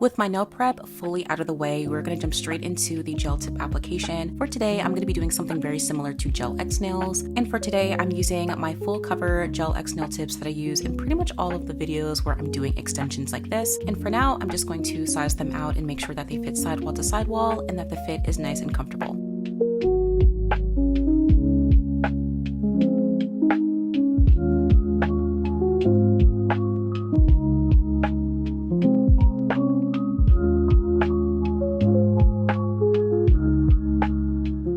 With my nail prep fully out of the way, we're going to jump straight into the gel tip application. For today, I'm going to be doing something very similar to 𝒍𝒆𝒕'𝒔 nails. And for today, I'm using my full cover 𝒍𝒆𝒕'𝒔 nail tips that I use in pretty much all of the videos where I'm doing extensions like this. And for now, I'm just going to size them out and make sure that they fit sidewall to sidewall and that the fit is nice and comfortable.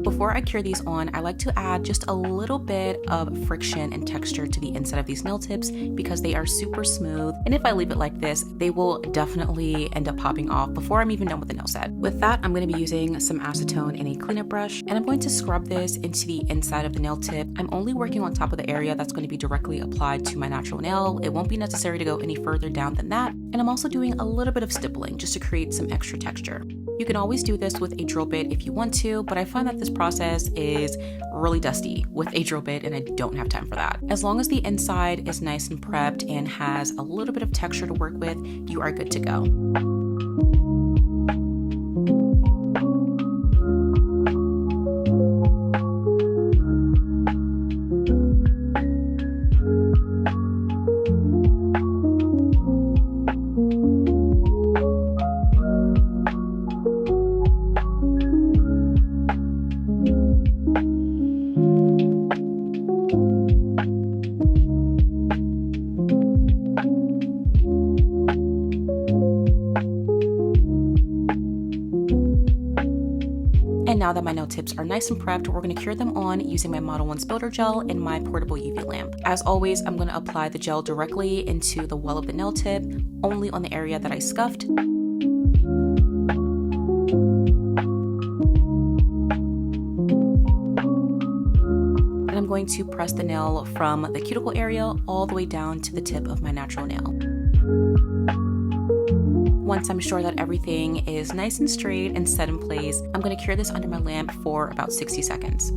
Before I cure these on, I like to add just a little bit of friction and texture to the inside of these nail tips because they are super smooth, and if I leave it like this, they will definitely end up popping off before I'm even done with the nail set. With that, I'm going to be using some acetone and a cleanup brush, and I'm going to scrub this into the inside of the nail tip. I'm only working on top of the area that's going to be directly applied to my natural nail. It won't be necessary to go any further down than that, and I'm also doing a little bit of stippling just to create some extra texture. You can always do this with a drill bit if you want to, but I find that this process is really dusty with a drill bit and I don't have time for that. As long as the inside is nice and prepped and has a little bit of texture to work with, you are good to go. And now that my nail tips are nice and prepped, we're going to cure them on using my Model 1 builder gel and my portable UV lamp. As always, I'm going to apply the gel directly into the well of the nail tip, only on the area that I scuffed. And I'm going to press the nail from the cuticle area all the way down to the tip of my natural nail. Once I'm sure that everything is nice and straight and set in place, I'm going to cure this under my lamp for about 60 seconds.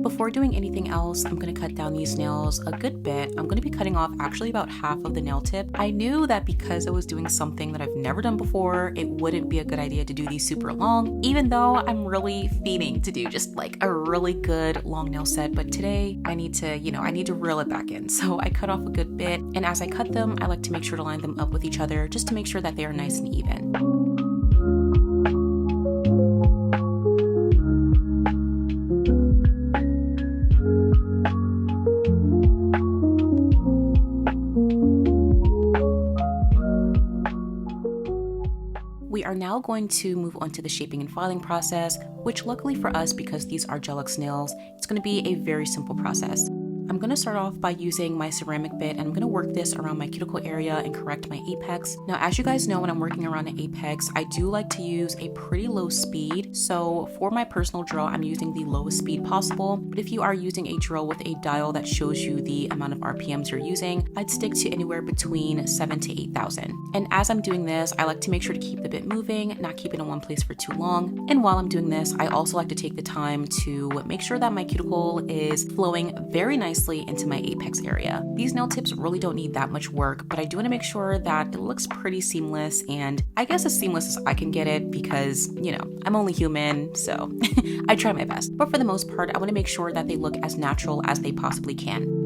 Before doing anything else, I'm going to cut down these nails a good bit. I'm going to be cutting off actually about half of the nail tip. I knew that because I was doing something that I've never done before, it wouldn't be a good idea to do these super long, even though I'm really fiending to do just like a really good long nail set. But today I need to reel it back in. So I cut off a good bit, and as I cut them, I like to make sure to line them up with each other just to make sure that they are nice and even. We are now going to move on to the shaping and filing process, which luckily for us, because these are 𝒍𝒆𝒕'𝒔 nails, it's going to be a very simple process. I'm going to start off by using my ceramic bit, and I'm going to work this around my cuticle area and correct my apex. Now, as you guys know, when I'm working around an apex, I do like to use a pretty low speed. So for my personal drill, I'm using the lowest speed possible. But if you are using a drill with a dial that shows you the amount of RPMs you're using, I'd stick to anywhere between 7,000 to 8,000. And as I'm doing this, I like to make sure to keep the bit moving, not keep it in one place for too long. And while I'm doing this, I also like to take the time to make sure that my cuticle is flowing very nicely into my apex area. These nail tips really don't need that much work, but I do want to make sure that it looks pretty seamless, and I guess as seamless as I can get it because, you know, I'm only human, so I try my best. But for the most part, I want to make sure that they look as natural as they possibly can.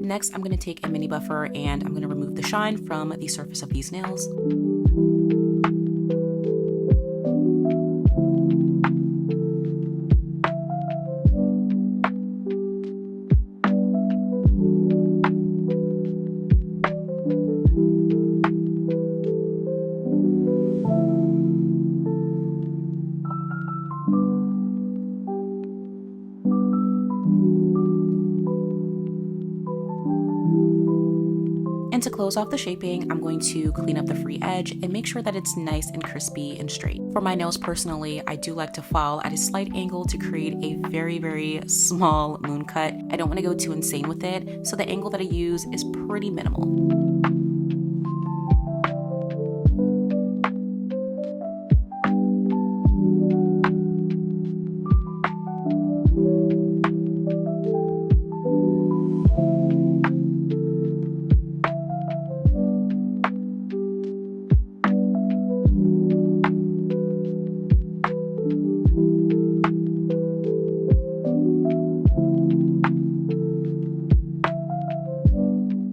Next, I'm going to take a mini buffer and I'm going to remove the shine from the surface of these nails. And to close off the shaping, I'm going to clean up the free edge and make sure that it's nice and crispy and straight. For my nails personally, I do like to file at a slight angle to create a very, very small moon cut. I don't want to go too insane with it, so the angle that I use is pretty minimal.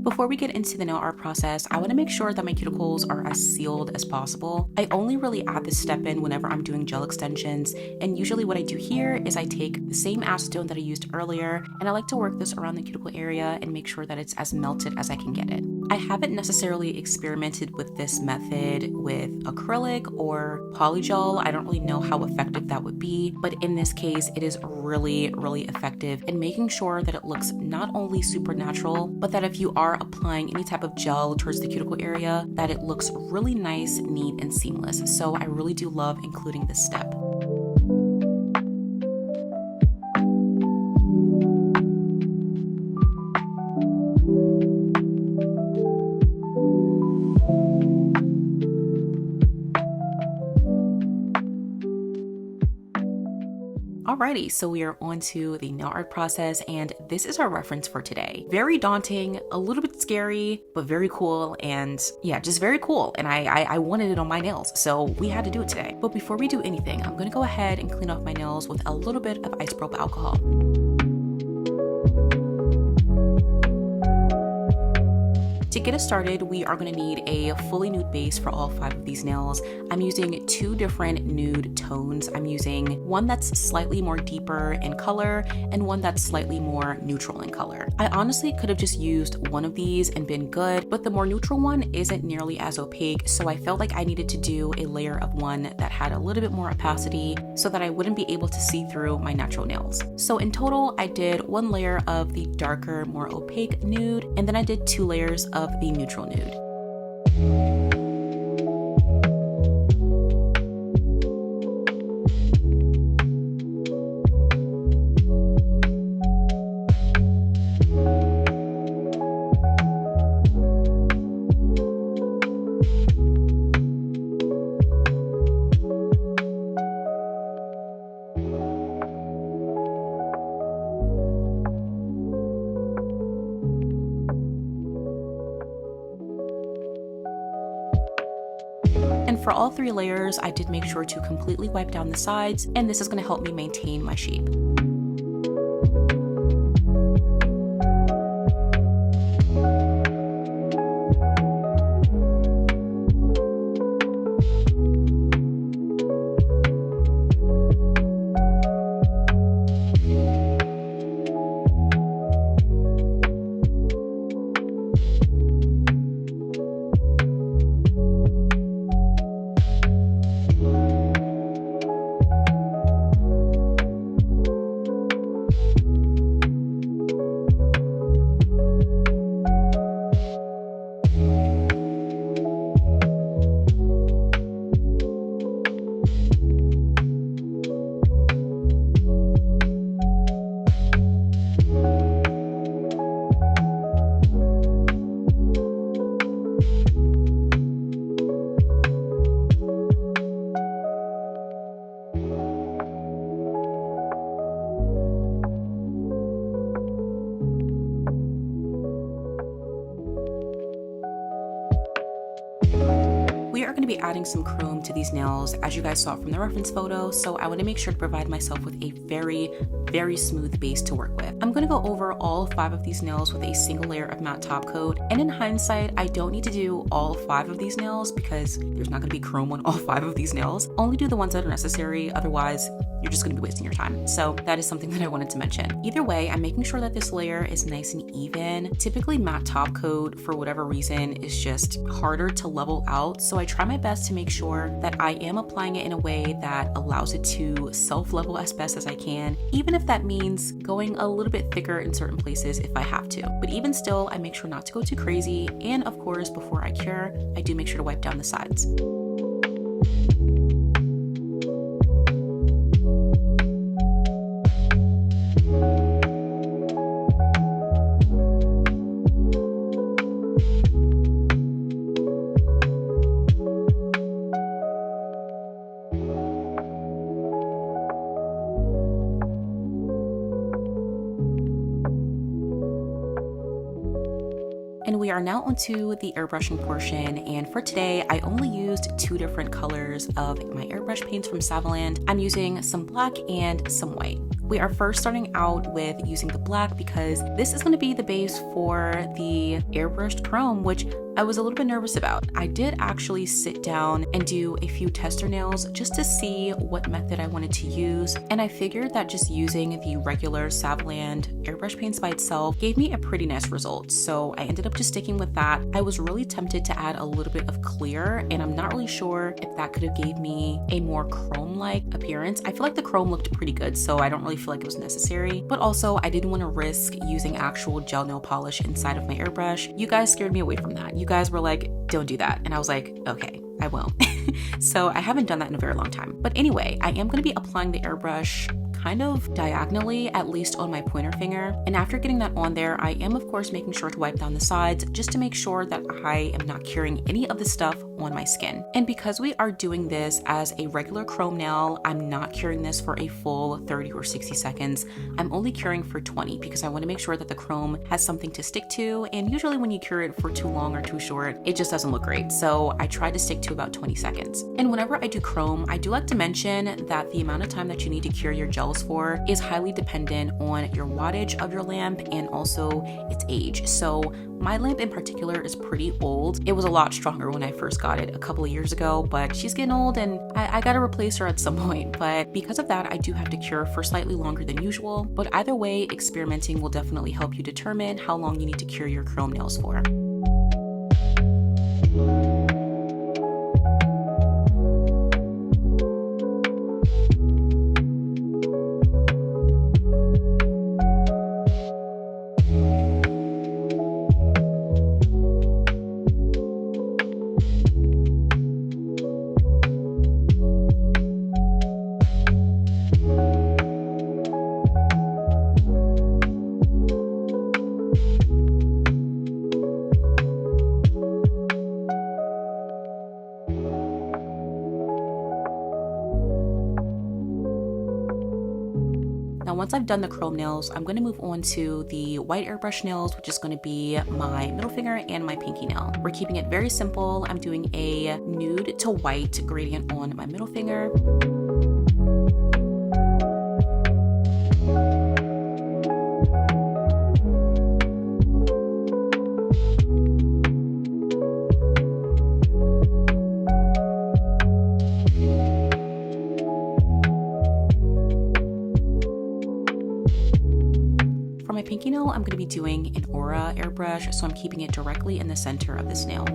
Before we get into the nail art process, I want to make sure that my cuticles are as sealed as possible. I only really add this step in whenever I'm doing gel extensions, and usually what I do here is I take the same acetone that I used earlier, and I like to work this around the cuticle area and make sure that it's as melted as I can get it. I haven't necessarily experimented with this method with acrylic or polygel. I don't really know how effective that would be, but in this case, it is really, really effective in making sure that it looks not only super natural, but that if you are applying any type of gel towards the cuticle area, that it looks really nice, neat, and seamless. So I really do love including this step. Alrighty, so we are on to the nail art process, and this is our reference for today. Very daunting, a little bit scary, but very cool, and yeah, just very cool. And I wanted it on my nails, so we had to do it today. But before we do anything, I'm gonna go ahead and clean off my nails with a little bit of isopropyl alcohol. To get us started, we are going to need a fully nude base for all 5 of these nails. I'm using 2 different nude tones. I'm using one that's slightly more deeper in color and one that's slightly more neutral in color. I honestly could have just used one of these and been good, but the more neutral one isn't nearly as opaque, so I felt like I needed to do a layer of one that had a little bit more opacity so that I wouldn't be able to see through my natural nails. So in total, I did 1 layer of the darker, more opaque nude, and then I did 2 layers of the neutral nude. And for all 3 layers, I did make sure to completely wipe down the sides, and this is going to help me maintain my shape. We are going to be adding some chrome to these nails, as you guys saw from the reference photo, so I want to make sure to provide myself with a very smooth base to work with. I'm going to go over all 5 of these nails with a single layer of matte top coat, and in hindsight, I don't need to do all 5 of these nails because there's not going to be chrome on all 5 of these nails. Only do the ones that are necessary, otherwise you're just going to be wasting your time. So that is something that I wanted to mention. Either way, I'm making sure that this layer is nice and even. Typically matte top coat, for whatever reason, is just harder to level out, so I try my best to make sure that I am applying it in a way that allows it to self-level as best as I can, even if that means going a little bit thicker in certain places if I have to. But even still, I make sure not to go too crazy, and of course, before I cure, I do make sure to wipe down the sides. And we are now onto the airbrushing portion, and for today I only used 2 different colors of my airbrush paints from 𝒍𝒆𝒕'𝒔. I'm using some black and some white. We are first starting out with using the black because this is going to be the base for the airbrushed chrome, which I was a little bit nervous about. I did actually sit down and do a few tester nails just to see what method I wanted to use, and I figured that just using the regular 𝒍𝒆𝒕'𝒔 airbrush paints by itself gave me a pretty nice result, so I ended up just sticking with that. I was really tempted to add a little bit of clear, and I'm not really sure if that could have gave me a more chrome-like appearance. I feel like the chrome looked pretty good, so I don't really feel like it was necessary, but also I didn't want to risk using actual gel nail polish inside of my airbrush. You guys scared me away from that. You guys were like, don't do that. And I was like, okay, I won't. So I haven't done that in a very long time. But anyway, I am going to be applying the airbrush kind of diagonally, at least on my pointer finger. And after getting that on there, I am of course making sure to wipe down the sides just to make sure that I am not curing any of the stuff on my skin. And because we are doing this as a regular chrome nail, I'm not curing this for a full 30 or 60 seconds. I'm only curing for 20 because I want to make sure that the chrome has something to stick to, and usually when you cure it for too long or too short, it just doesn't look great. So I try to stick to about 20 seconds. And whenever I do chrome, I do like to mention that the amount of time that you need to cure your gels for is highly dependent on your wattage of your lamp and also its age. So my lamp in particular is pretty old. It was a lot stronger when I first got it a couple of years ago, but she's getting old and I gotta replace her at some point. But because of that, I do have to cure for slightly longer than usual. But either way, experimenting will definitely help you determine how long you need to cure your chrome nails for. Now, once I've done the chrome nails, I'm going to move on to the white airbrush nails, which is going to be my middle finger and my pinky nail. We're keeping it very simple. I'm doing a nude to white gradient on my middle finger. For my pinky nail, I'm going to be doing an Aura airbrush, so I'm keeping it directly in the center of this nail.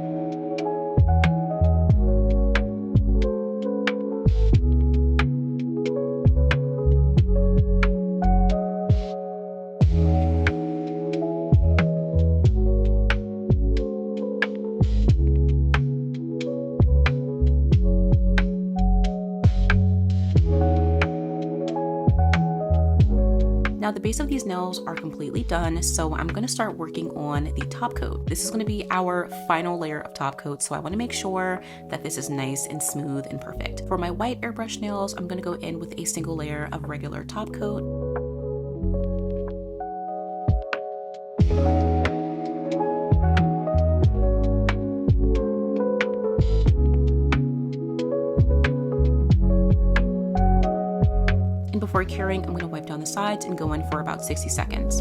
Now the base of these nails are completely done, so I'm going to start working on the top coat. This is going to be our final layer of top coat, so I want to make sure that this is nice and smooth and perfect. For my white airbrush nails, I'm going to go in with a single layer of regular top coat. before curing, I'm going to wipe down the sides and go in for about 60 seconds.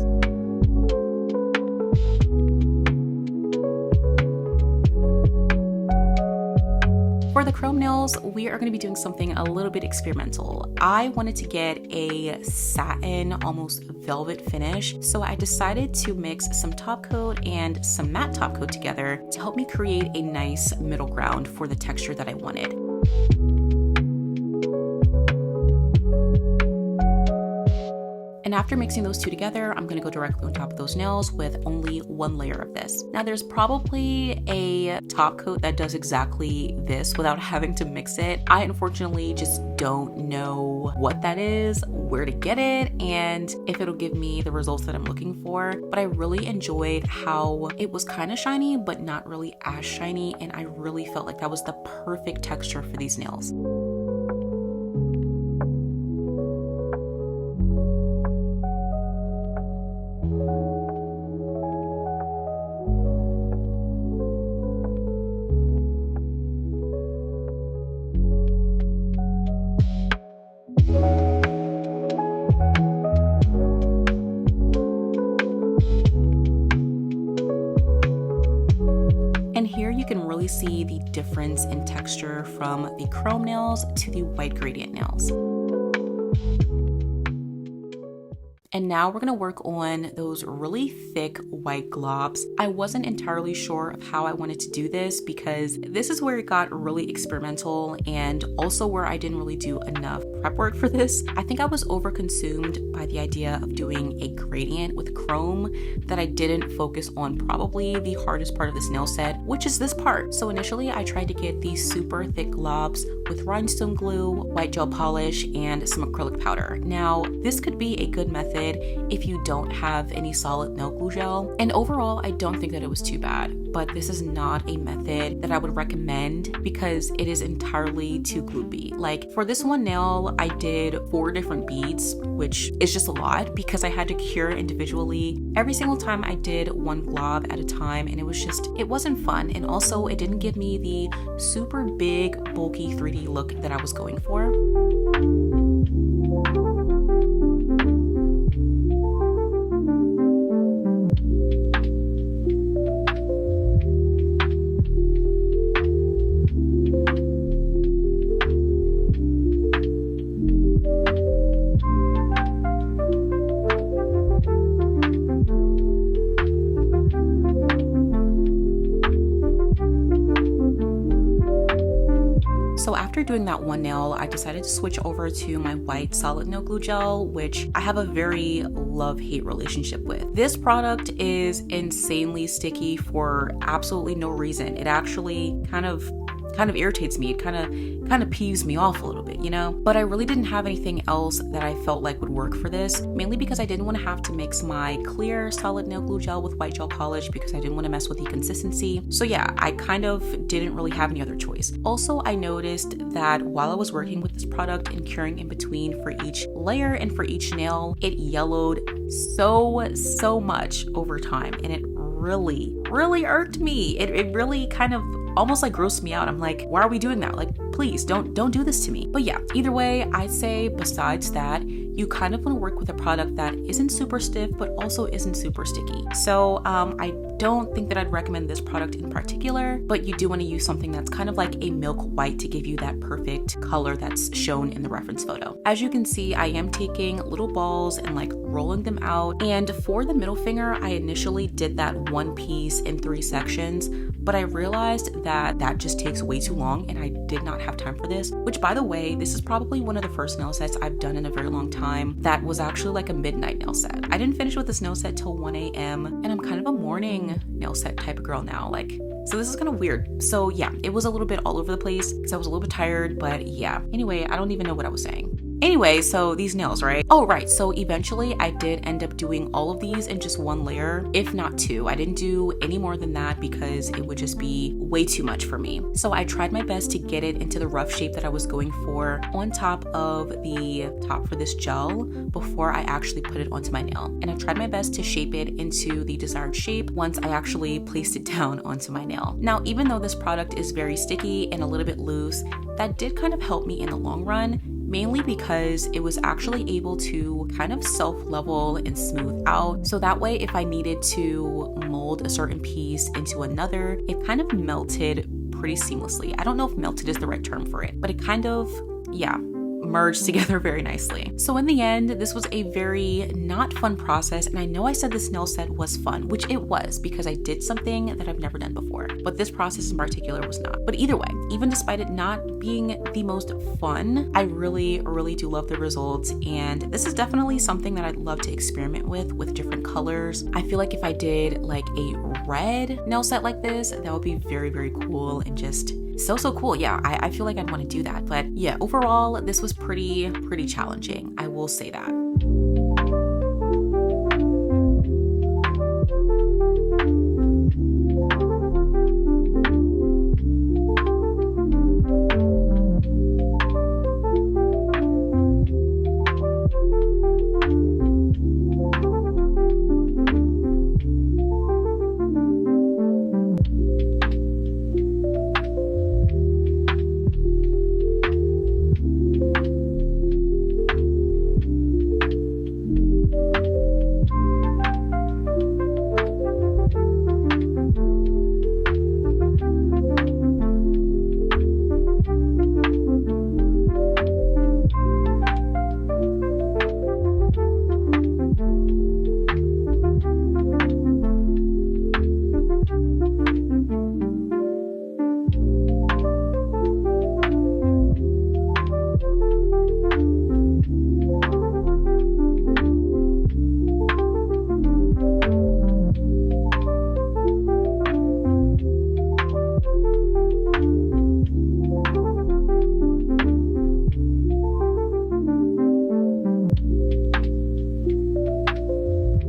For the chrome nails, we are going to be doing something a little bit experimental. I wanted to get a satin, almost velvet finish, so I decided to mix some top coat and some matte top coat together to help me create a nice middle ground for the texture that I wanted. And after mixing those two together, I'm gonna go directly on top of those nails with only one layer of this. Now there's probably a top coat that does exactly this without having to mix it. I unfortunately just don't know what that is, where to get it, and if it'll give me the results that I'm looking for. But I really enjoyed how it was kind of shiny, but not really as shiny. And I really felt like that was the perfect texture for these nails. And here you can really see the difference in texture from the chrome nails to the white gradient nails. And now we're gonna work on those really thick white globs. I wasn't entirely sure of how I wanted to do this because this is where it got really experimental and also where I didn't really do enough prep work for this. I think I was overconsumed by the idea of doing a gradient with chrome that I didn't focus on probably the hardest part of this nail set, which is this part. So initially I tried to get these super thick globs with rhinestone glue, white gel polish, and some acrylic powder. Now, this could be a good method if you don't have any solid nail glue gel. And overall, I don't think that it was too bad, but this is not a method that I would recommend because it is entirely too glue-y. Like for this one nail, I did 4 different beads, which is just a lot because I had to cure individually every single time I did one glob at a time, and it wasn't fun. And also it didn't give me the super big, bulky 3D look that I was going for. So after doing that one nail, I decided to switch over to my white solid nail glue gel, which I have a very love-hate relationship with. This product is insanely sticky for absolutely no reason. It actually kind of irritates me. It kind of peeves me off a little bit, you know? But I really didn't have anything else that I felt like would work for this, mainly because I didn't want to have to mix my clear solid nail glue gel with white gel polish because I didn't want to mess with the consistency. So yeah, I kind of didn't really have any other choice. Also, I noticed that while I was working with this product and curing in between for each layer and for each nail, it yellowed so much over time, and it really irked me. It really kind of almost like grossed me out. I'm like, why are we doing that? Like, please don't do this to me. But yeah, either way, I'd say besides that, you kind of want to work with a product that isn't super stiff, but also isn't super sticky. So I don't think that I'd recommend this product in particular, but you do want to use something that's kind of like a milk white to give you that perfect color that's shown in the reference photo. As you can see, I am taking little balls and like rolling them out. And for the middle finger, I initially did that one piece in 3 sections, but I realized that just takes way too long and I did not have time for this, which by the way, this is probably one of the first nail sets I've done in a very long time that was actually like a midnight nail set. I didn't finish with this nail set till 1 a.m. and I'm kind of a morning nail set type of girl now, so this is kind of weird. So yeah, it was a little bit all over the place because I was a little bit tired, but yeah. Anyway, I don't even know what I was saying. Anyway, so these nails, right? Oh, right. So eventually I did end up doing all of these in just 1 layer, if not 2. I didn't do any more than that because it would just be way too much for me. So I tried my best to get it into the rough shape that I was going for on top of the top for this gel before I actually put it onto my nail. And I tried my best to shape it into the desired shape once I actually placed it down onto my nail. Now, even though this product is very sticky and a little bit loose, that did kind of help me in the long run mainly because it was actually able to kind of self-level and smooth out. So that way, if I needed to mold a certain piece into another, it kind of melted pretty seamlessly. I don't know if melted is the right term for it, but it kind of, yeah, merged together very nicely. So in the end, this was a very not fun process, and I know I said this nail set was fun, which it was because I did something that I've never done before, but this process in particular was not. But either way, even despite it not being the most fun, I really do love the results, and this is definitely something that I'd love to experiment with different colors. I feel like if I did like a red nail set like this, that would be very cool and just so cool. Yeah, I feel like I'd want to do that. But yeah, overall, this was pretty challenging. I will say that.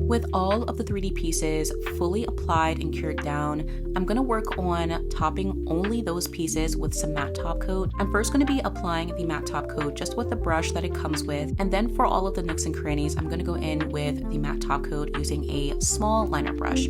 With all of the 3D pieces fully applied and cured down, I'm going to work on topping only those pieces with some matte top coat. I'm first going to be applying the matte top coat just with the brush that it comes with, and then for all of the nooks and crannies, I'm going to go in with the matte top coat using a small liner brush.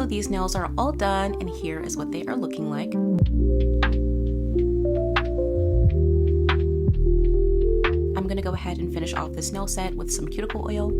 These nails are all done, and here is what they are looking like. I'm gonna go ahead and finish off this nail set with some cuticle oil.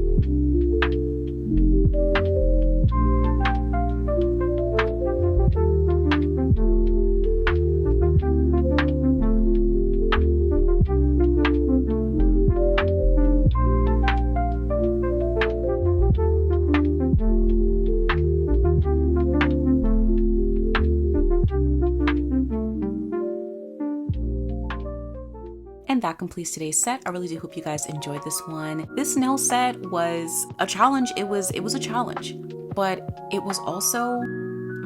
And that completes today's set. I really do hope you guys enjoyed this one. This nail set was a challenge. It was a challenge, but it was also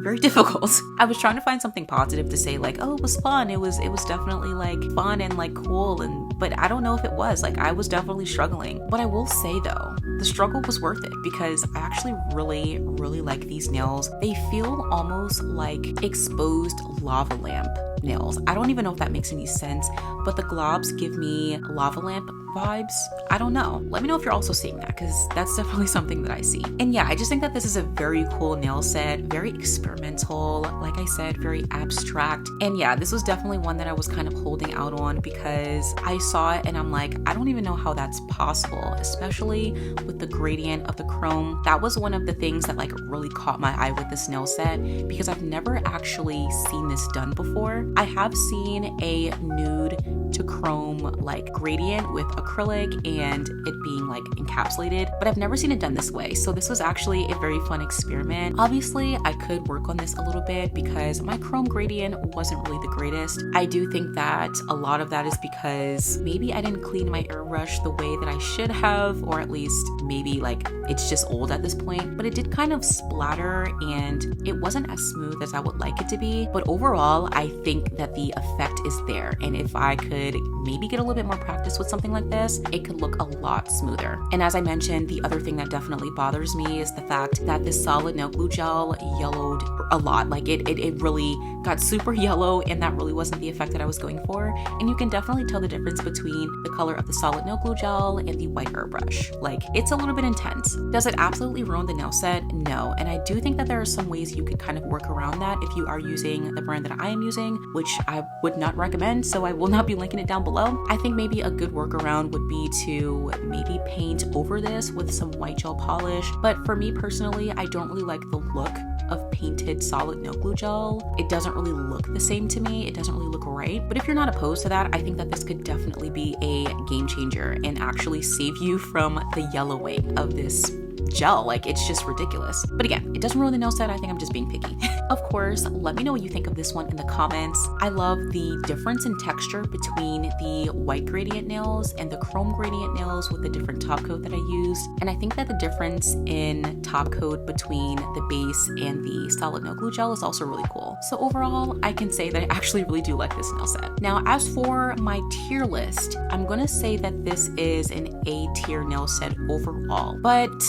very difficult. I was trying to find something positive to say, like, oh, it was fun. It was definitely like fun and like cool, but I don't know if it was. Like, I was definitely struggling. But I will say though, the struggle was worth it because I actually really like these nails. They feel almost like exposed lava lamp nails. I don't even know if that makes any sense, but the globs give me lava lamp vibes. I don't know. Let me know if you're also seeing that, because that's definitely something that I see. And yeah, I just think that this is a very cool nail set, very experimental, like I said, very abstract. And yeah, this was definitely one that I was kind of holding out on because I saw it and I'm like, I don't even know how that's possible, especially with the gradient of the chrome. That was one of the things that like really caught my eye with this nail set because I've never actually seen this done before. I have seen a nude to chrome like gradient with acrylic and it being like encapsulated, but I've never seen it done this way. So this was actually a very fun experiment. Obviously, I could work on this a little bit because my chrome gradient wasn't really the greatest. I do think that a lot of that is because maybe I didn't clean my airbrush the way that I should have, or at least maybe like it's just old at this point, but it did kind of splatter and it wasn't as smooth as I would like it to be. But overall, I think that the effect is there. And if I could maybe get a little bit more practice with something like this, it could look a lot smoother. And as I mentioned, the other thing that definitely bothers me is the fact that this solid nail glue gel yellowed a lot. Like it really got super yellow, and that really wasn't the effect that I was going for. And you can definitely tell the difference between the color of the solid nail glue gel and the white airbrush. Like, it's a little bit intense. Does it absolutely ruin the nail set? No. And I do think that there are some ways you could kind of work around that if you are using the brand that I am using, which I would not recommend, so I will not be linking it down below. I think maybe a good workaround would be to maybe paint over this with some white gel polish. But for me personally, I don't really like the look of painted solid nail glue gel. It doesn't really look the same to me. It doesn't really look right. But if you're not opposed to that, I think that this could definitely be a game changer and actually save you from the yellowing of this gel. Like, it's just ridiculous. But again, it doesn't ruin the nail set. I think I'm just being picky. Of course, let me know what you think of this one in the comments. I love the difference in texture between the white gradient nails and the chrome gradient nails with the different top coat that I used. And I think that the difference in top coat between the base and the solid nail glue gel is also really cool. So overall, I can say that I actually really do like this nail set. Now, as for my tier list, I'm gonna say that this is an A tier nail set overall. But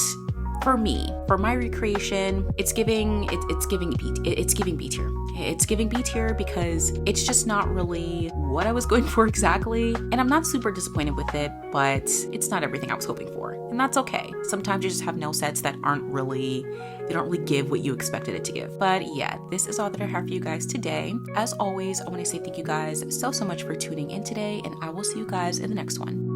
for me, for my recreation, it's giving B tier. It's giving B tier because it's just not really what I was going for exactly. And I'm not super disappointed with it, but it's not everything I was hoping for. And that's okay. Sometimes you just have nail sets that don't really give what you expected it to give. But yeah, this is all that I have for you guys today. As always, I want to say thank you guys so much for tuning in today, and I will see you guys in the next one.